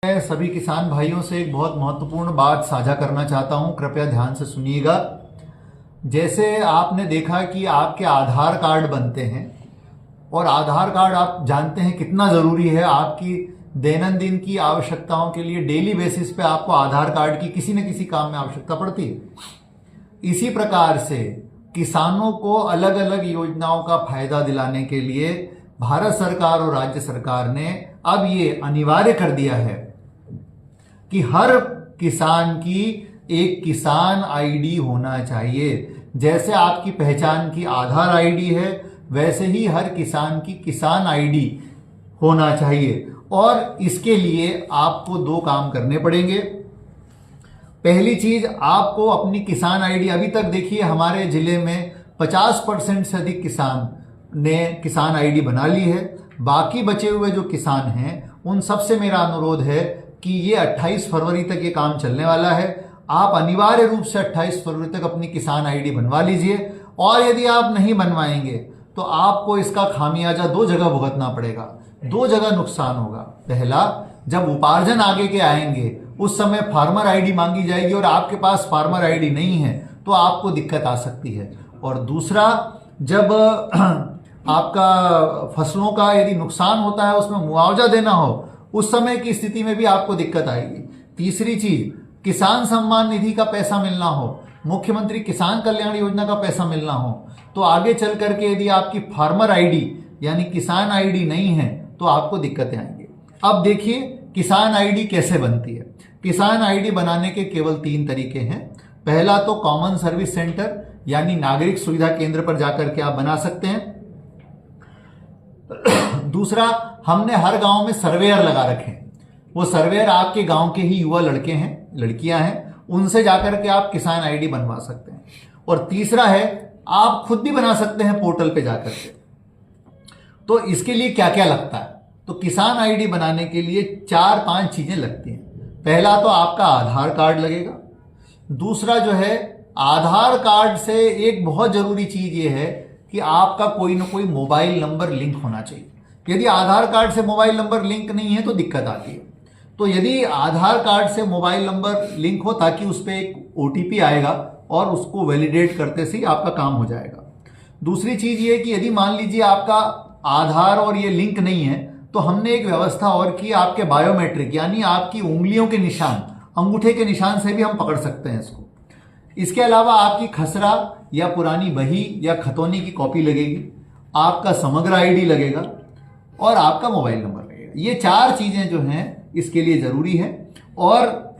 मैं सभी किसान भाइयों से एक बहुत महत्वपूर्ण बात साझा करना चाहता हूं, कृपया ध्यान से सुनिएगा। जैसे आपने देखा कि आपके आधार कार्ड बनते हैं और आधार कार्ड आप जानते हैं कितना ज़रूरी है आपकी दैनंदिन की आवश्यकताओं के लिए। डेली बेसिस पे आपको आधार कार्ड की किसी न किसी काम में आवश्यकता पड़ती है। इसी प्रकार से किसानों को अलग अलग योजनाओं का फायदा दिलाने के लिए भारत सरकार और राज्य सरकार ने अब ये अनिवार्य कर दिया है कि हर किसान की एक किसान आईडी होना चाहिए। जैसे आपकी पहचान की आधार आईडी है, वैसे ही हर किसान की किसान आईडी होना चाहिए। और इसके लिए आपको दो काम करने पड़ेंगे। पहली चीज, आपको अपनी किसान आईडी, अभी तक देखिए हमारे जिले में 50% से अधिक किसान ने किसान आईडी बना ली है। बाकी बचे हुए जो किसान हैं उन सबसे मेरा अनुरोध है कि ये 28 फरवरी तक ये काम चलने वाला है। आप अनिवार्य रूप से 28 फरवरी तक अपनी किसान आईडी बनवा लीजिए। और यदि आप नहीं बनवाएंगे तो आपको इसका खामियाजा दो जगह भुगतना पड़ेगा, दो जगह नुकसान होगा। पहला, जब उपार्जन आगे के आएंगे उस समय फार्मर आईडी मांगी जाएगी और आपके पास फार्मर आईडी नहीं है तो आपको दिक्कत आ सकती है। और दूसरा, जब आपका फसलों का यदि नुकसान होता है उसमें मुआवजा देना हो, उस समय की स्थिति में भी आपको दिक्कत आएगी। तीसरी चीज, किसान सम्मान निधि का पैसा मिलना हो, मुख्यमंत्री किसान कल्याण योजना का पैसा मिलना हो, तो आगे चल करके यदि आपकी फार्मर आईडी यानी किसान आईडी नहीं है तो आपको दिक्कतें आएंगी। अब देखिए किसान आईडी कैसे बनती है। किसान आईडी बनाने के केवल 3 तरीके हैं। पहला तो कॉमन सर्विस सेंटर यानी नागरिक सुविधा केंद्र पर जाकर के आप बना सकते हैं। दूसरा, हमने हर गांव में सर्वेयर लगा रखे हैं। वो सर्वेयर आपके गांव के ही युवा लड़के हैं, लड़कियां हैं, उनसे जाकर के आप किसान आईडी बनवा सकते हैं। और तीसरा है, आप खुद भी बना सकते हैं पोर्टल पे जाकर के। तो इसके लिए क्या क्या लगता है? तो किसान आईडी बनाने के लिए 4-5 चीजें लगती हैं। पहला तो आपका आधार कार्ड लगेगा। दूसरा जो है, आधार कार्ड से एक बहुत जरूरी चीज ये है कि आपका कोई ना कोई मोबाइल नंबर लिंक होना चाहिए। यदि आधार कार्ड से मोबाइल नंबर लिंक नहीं है तो दिक्कत आती है। तो यदि आधार कार्ड से मोबाइल नंबर लिंक हो ताकि उस पर एक ओटीपी आएगा और उसको वैलिडेट करते से ही आपका काम हो जाएगा। दूसरी चीज ये कि यदि मान लीजिए आपका आधार और ये लिंक नहीं है तो हमने एक व्यवस्था और की, आपके बायोमेट्रिक यानी आपकी उंगलियों के निशान, अंगूठे के निशान से भी हम पकड़ सकते हैं इसको। इसके अलावा आपकी खसरा या पुरानी बही या खतौनी की कॉपी लगेगी, आपका समग्र आईडी लगेगा और आपका मोबाइल नंबर लगेगा। ये 4 चीजें जो हैं इसके लिए जरूरी है और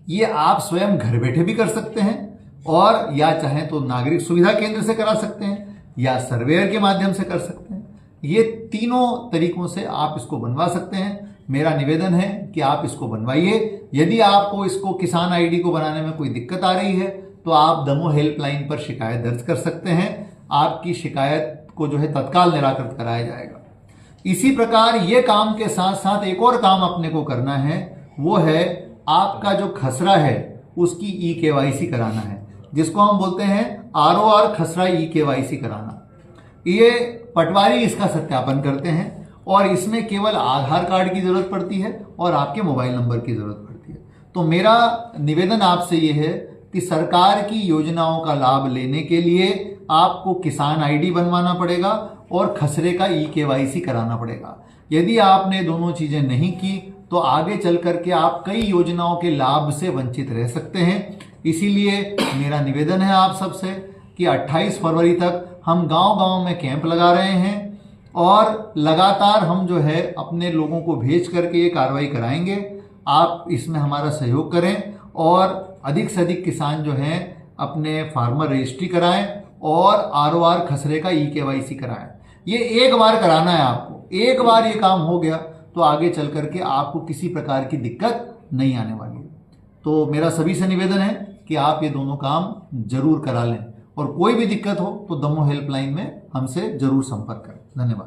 ये आप स्वयं घर बैठे भी कर सकते हैं और या चाहें तो नागरिक सुविधा केंद्र से करा सकते हैं या सर्वेयर के माध्यम से कर सकते हैं। ये तीनों तरीकों से आप इसको बनवा सकते हैं। मेरा निवेदन है कि आप इसको बनवाइए। यदि आपको इसको किसान आईडी को बनाने में कोई दिक्कत आ रही है तो आप दमोह हेल्पलाइन पर शिकायत दर्ज कर सकते हैं। आपकी शिकायत को जो है तत्काल निराकृत कराया जाएगा। इसी प्रकार ये काम के साथ साथ एक और काम अपने को करना है, वो है आपका जो खसरा है उसकी ई-केवाईसी कराना है, जिसको हम बोलते हैं ROR खसरा ई-केवाईसी कराना। ये पटवारी इसका सत्यापन करते हैं और इसमें केवल आधार कार्ड की जरूरत पड़ती है और आपके मोबाइल नंबर की जरूरत पड़ती है। तो मेरा निवेदन आपसे ये है कि सरकार की योजनाओं का लाभ लेने के लिए आपको किसान आईडी बनवाना पड़ेगा और खसरे का ई-केवाईसी कराना पड़ेगा। यदि आपने दोनों चीजें नहीं की तो आगे चल करके आप कई योजनाओं के लाभ से वंचित रह सकते हैं। इसीलिए मेरा निवेदन है आप सबसे कि 28 फरवरी तक हम गांव-गांव में कैंप लगा रहे हैं और लगातार हम जो है अपने लोगों को भेज करके ये कार्रवाई कराएंगे। आप इसमें हमारा सहयोग करें और अधिक से अधिक किसान जो हैं अपने फार्मर रजिस्ट्री कराएं और ROR खसरे का ई-केवाईसी कराएं। ये एक बार कराना है आपको। एक बार ये काम हो गया तो आगे चल करके आपको किसी प्रकार की दिक्कत नहीं आने वाली है। तो मेरा सभी से निवेदन है कि आप ये दोनों काम जरूर करा लें और कोई भी दिक्कत हो तो दमोह हेल्पलाइन में हमसे जरूर संपर्क करें। धन्यवाद।